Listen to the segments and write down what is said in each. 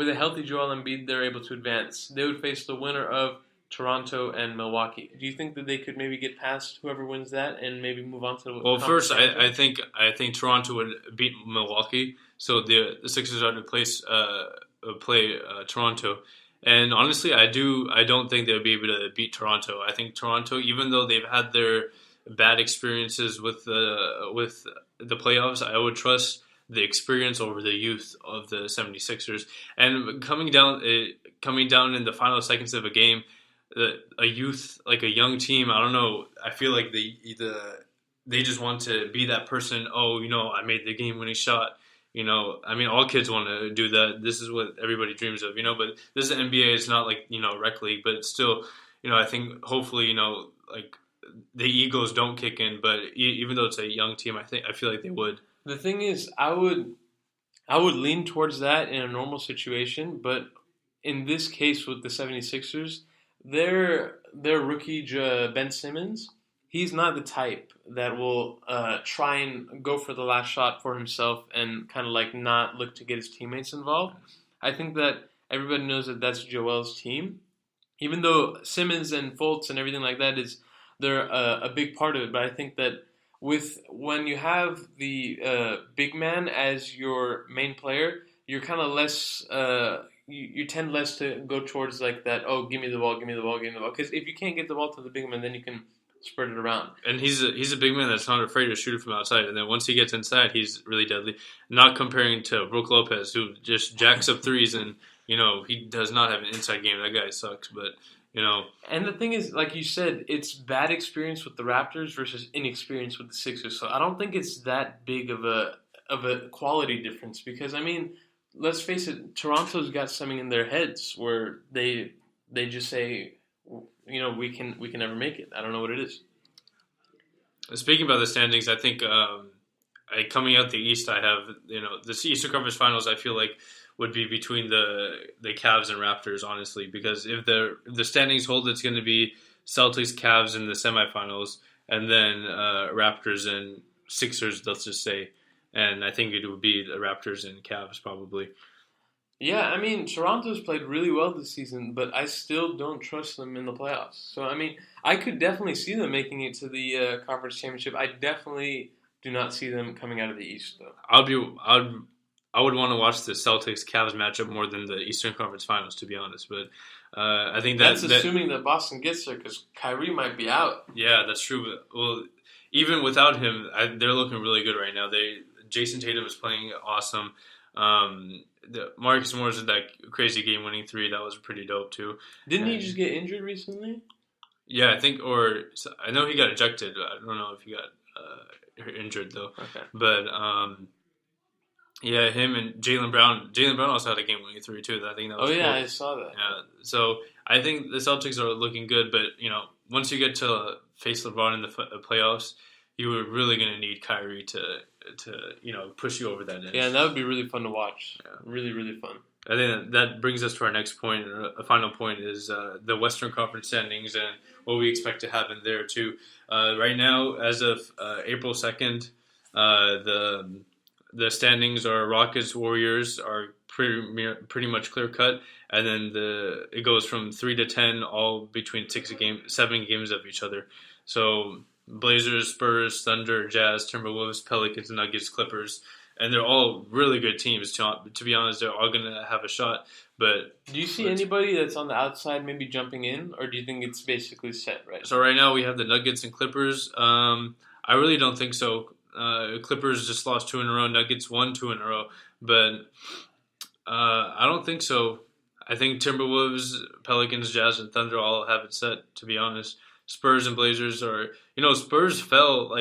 with a healthy Joel Embiid, they're able to advance. They would face the winner of Toronto and Milwaukee. Do you think that they could maybe get past whoever wins that and maybe move on to the Well, conference first, championship? I think Toronto would beat Milwaukee, so the Sixers are to play Toronto. And honestly, I don't think they would be able to beat Toronto. I think Toronto, even though they've had their bad experiences with the playoffs, I would trust the experience over the youth of the 76ers. And coming down in the final seconds of a game, a youth like a young team, I don't know. I feel like they just want to be that person. Oh, I made the game winning shot. I mean, all kids want to do that. This is what everybody dreams of. But this is the NBA. It's not like rec league, but still, I think hopefully, like the egos don't kick in. But even though it's a young team, I feel like they would. The thing is, I would lean towards that in a normal situation, but in this case with the 76ers, their rookie Ben Simmons, he's not the type that will try and go for the last shot for himself and kind of like not look to get his teammates involved. I think that everybody knows that that's Joel's team, even though Simmons and Fultz and everything like that they're a big part of it. But I think that when you have the big man as your main player, you're kind of less. You tend less to go towards like that. Oh, give me the ball, give me the ball, give me the ball. Because if you can't get the ball to the big man, then you can spread it around. And he's a big man that's not afraid to shoot it from outside. And then once he gets inside, he's really deadly. Not comparing to Brook Lopez, who just jacks up threes, and he does not have an inside game. That guy sucks, but. And the thing is, like you said, it's bad experience with the Raptors versus inexperience with the Sixers. So I don't think it's that big of a quality difference because I mean, let's face it, Toronto's got something in their heads where they just say, we can never make it. I don't know what it is. Speaking about the standings, I think coming out the East, I have the Eastern Conference Finals. I feel like would be between the Cavs and Raptors, honestly, because if the standings hold, it's going to be Celtics, Cavs in the semifinals, and then Raptors and Sixers, let's just say. And I think it would be the Raptors and Cavs probably. Yeah, I mean, Toronto's played really well this season, but I still don't trust them in the playoffs. So, I mean, I could definitely see them making it to the conference championship. I definitely do not see them coming out of the East, though. I would want to watch the Celtics-Cavs matchup more than the Eastern Conference Finals, to be honest. But I think that's assuming that Boston gets there because Kyrie might be out. Yeah, that's true. But, well, even without him, they're looking really good right now. Jason Tatum is playing awesome. Marcus Morris did that crazy game-winning three. That was pretty dope too. Didn't he just get injured recently? Yeah, I know he got ejected. I don't know if he got injured though. Okay, but. Yeah, him and Jaylen Brown. Jaylen Brown also had a game-winning three too. I think that was. Oh yeah, cool. I saw that. Yeah, so I think the Celtics are looking good, but once you get to face LeBron in the playoffs, you were really going to need Kyrie to push you over that edge. Yeah, and that would be really fun to watch. Yeah. Really, really fun. I think that brings us to our next point. A final point is the Western Conference standings and what we expect to happen there too. Right now, as of April 2nd, the standings are Rockets, Warriors are pretty much clear cut, and then it goes from 3 to 10, all between 7 games of each other. So Blazers, Spurs, Thunder, Jazz, Timberwolves, Pelicans, Nuggets, Clippers, and they're all really good teams. To be honest, they're all going to have a shot. But do you see anybody that's on the outside maybe jumping in, or do you think it's basically set right? So right now we have the Nuggets and Clippers. I really don't think so. Clippers just lost 2 in a row. Nuggets won 2 in a row. But I don't think so. I think Timberwolves, Pelicans, Jazz, and Thunder all have it set, to be honest. Spurs and Blazers are... Spurs fell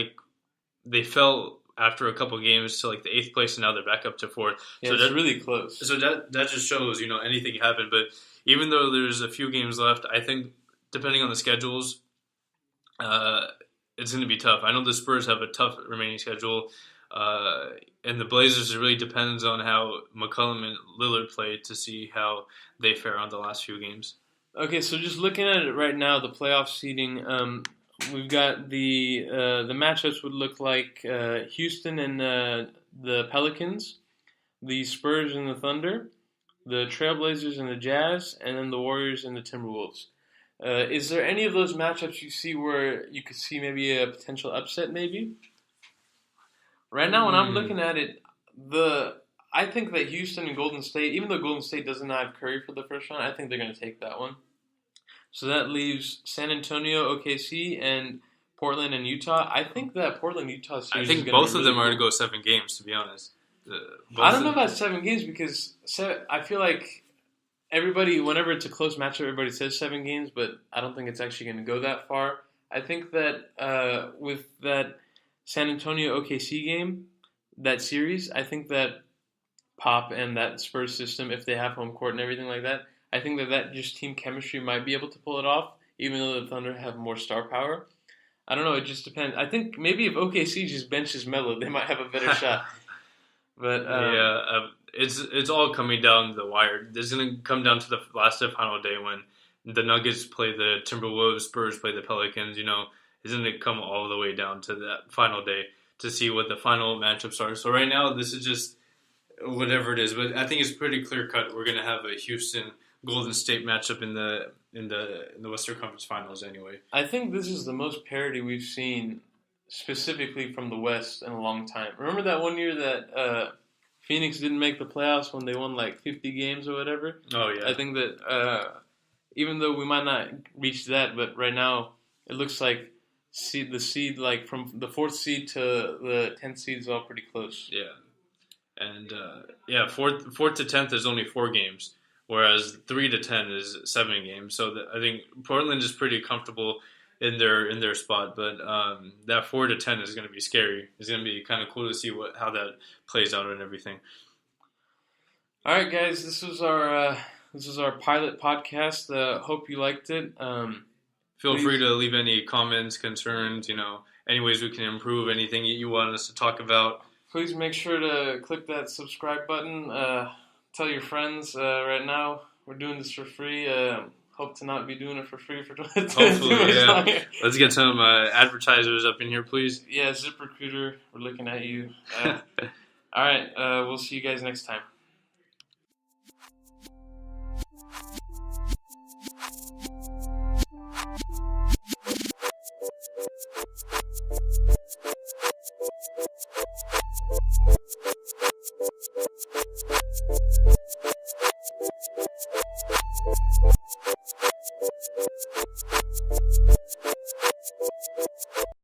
after a couple games to the 8th place, and now they're back up to 4th. Yeah, so it's really close. So that just shows, anything can happen. But even though there's a few games left, I think, depending on the schedules... it's going to be tough. I know the Spurs have a tough remaining schedule, and the Blazers, it really depends on how McCollum and Lillard play to see how they fare on the last few games. Okay, so just looking at it right now, the playoff seeding, we've got the matchups would look like Houston and the Pelicans, the Spurs and the Thunder, the Trailblazers and the Jazz, and then the Warriors and the Timberwolves. Is there any of those matchups you see where you could see maybe a potential upset? Maybe right now, when I'm looking at it, I think that Houston and Golden State, even though Golden State doesn't have Curry for the first round, I think they're going to take that one. So that leaves San Antonio, OKC, and Portland and Utah. I think that Portland-Utah series I think is both of really them are cool. going to go 7 games, to be honest. I don't know about 7 games because I feel like everybody, whenever it's a close matchup, everybody says 7 games, but I don't think it's actually going to go that far. I think that with that San Antonio OKC game, that series, I think that Pop and that Spurs system, if they have home court and everything like that, I think that just team chemistry might be able to pull it off, even though the Thunder have more star power. I don't know. It just depends. I think maybe if OKC just benches Melo, they might have a better shot. But it's all coming down the wire. It's going to come down to the last final day when the Nuggets play the Timberwolves, Spurs play the Pelicans. It's going to come all the way down to that final day to see what the final matchups are. So right now, this is just whatever it is. But I think it's pretty clear cut. We're going to have a Houston Golden State matchup in the Western Conference Finals anyway. I think this is the most parity we've seen specifically from the West in a long time. Remember that one year that Phoenix didn't make the playoffs when they won like 50 games or whatever? Oh, yeah. I think that even though we might not reach that, but right now it looks like the seed, like from the 4th seed to the 10th seed is all pretty close. Yeah. And, 4th to 10th is only 4 games, whereas 3 to 10 is 7 games. So I think Portland is pretty comfortable in their spot, but that 4 to 10 is going to be scary. It's going to be kind of cool to see how that plays out and everything. All right, guys, this was our pilot podcast. Hope you liked it. Feel free to leave any comments, concerns, any ways we can improve, anything you want us to talk about. Please make sure to click that subscribe button. Tell your friends. Right now, we're doing this for free. Hope to not be doing it for free for hopefully, yeah. Let's get some advertisers up in here, please. Yeah, ZipRecruiter, we're looking at you. All right, we'll see you guys next time.